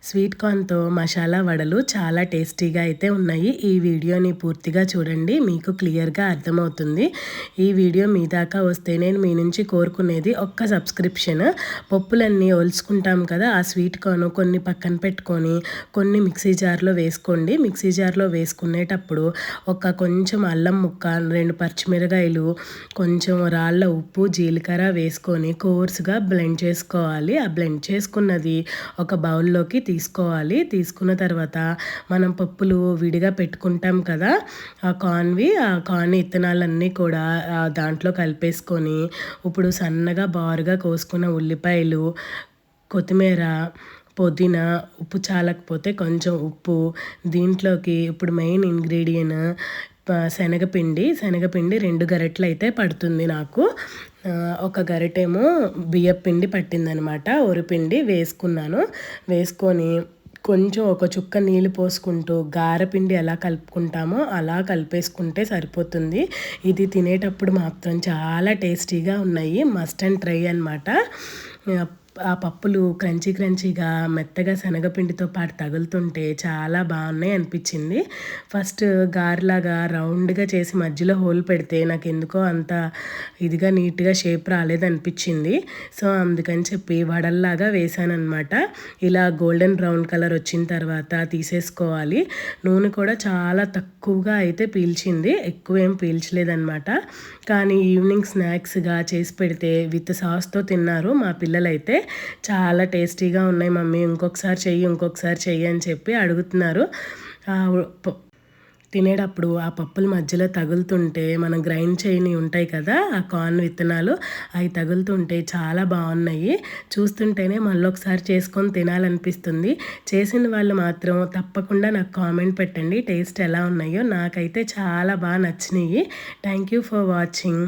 Sweet కార్న్‌తో masala వడలు చాలా టేస్టీగా అయితే ఉన్నాయి. ఈ వీడియోని పూర్తిగా చూడండి. మీకు క్లియర్‌గా అర్థమవుతుంది. ఈ వీడియో మీ దాకా వస్తే నేను మీ నుంచి కోరుకునేది ఒక్క సబ్స్క్రిప్షన్. పప్పులన్నీ ఒలుచుకుంటాం కదా! ఆ స్వీట్ కార్న్ కొన్ని పక్కన పెట్టుకొని కొన్ని మిక్సీ జార్‌లో వేసుకోండి. మిక్సీ జార్‌లో వేసుకునేటప్పుడు కొంచెం అల్లం ముక్క, 2 పచ్చిమిరకాయలు, కొంచెం రాళ్ళ ఉప్పు, జీలకర్ర వేసుకొని కోర్స్‌గా బ్లెండ్ చేసుకోవాలి. ఆ బ్లెండ్ చేసుకున్నది ఒక బౌల్‌లోకి తీసుకోవాలి. తీసుకున్న తర్వాత మనం పప్పులు విడిగా పెట్టుకుంటాం కదా! ఆ కార్న్ ఇత్తనాలన్నీ కూడా దాంట్లో కలిపేసుకొని ఇప్పుడు సన్నగా బారుగా కోసుకున్న ఉల్లిపాయలు, కొత్తిమీర, పుదీనా, ఉప్పు చాలకపోతే కొంచెం ఉప్పు, దీంట్లోకి ఇప్పుడు మెయిన్ ఇంగ్రీడియెంట్ శనగపిండి 2 గరిటెలైతే పడుతుంది నాకు. ఒక గరిటేమో బియ్యపిండి పట్టిందనమాట. వరిపిండి వేసుకున్నాను. వేసుకొని కొంచెం ఒక చుక్క నీళ్ళు పోసుకుంటూ గారెపిండి ఎలా కలుపుకుంటామో అలా కలిపేసుకుంటే సరిపోతుంది. ఇది తినేటప్పుడు మాత్రం చాలా టేస్టీగా ఉన్నాయి. మస్ట్ అండ్ ట్రై అనమాట. ఆ పప్పులు క్రంచీగా మెత్తగా శనగపిండితో పాటు తగులుతుంటే చాలా బాగున్నాయి అనిపించింది. ఫస్ట్ గారెలాగా రౌండ్గా చేసి మధ్యలో హోల్ పెడితే నాకు ఎందుకో అంత ఇదిగా నీట్గా షేప్ రాలేదనిపించింది. సో అందుకని చెప్పి వడల్లాగా వేసానన్నమాట. ఇలా గోల్డెన్ బ్రౌన్ కలర్ వచ్చిన తర్వాత తీసేసుకోవాలి. నూనె కూడా చాలా తక్కువగా అయితే పీల్చింది, ఎక్కువ ఏం పీల్చలేదన్నమాట. కానీ ఈవినింగ్ స్నాక్స్గా చేసి పెడితే విత్ సాస్తో తిన్నారు మా పిల్లలైతే. చాలా టేస్టీగా ఉన్నాయి మమ్మీ, ఇంకొకసారి చెయ్యి అని చెప్పి అడుగుతున్నారు. తినేటప్పుడు ఆ పప్పుల మధ్యలో తగులుతుంటే మనం గ్రైండ్ చేయని ఉంటాయి కదా, ఆ కార్న్ విత్తనాలు, అవి తగులుతుంటే చాలా బాగున్నాయి. చూస్తుంటేనే మళ్ళీ ఒకసారి చేసుకొని తినాలనిపిస్తుంది. చేసిన వాళ్ళు మాత్రం తప్పకుండా నాకు కామెంట్ పెట్టండి టేస్ట్ ఎలా ఉన్నాయో. నాకైతే చాలా బాగా నచ్చినాయి. Thank you for watching.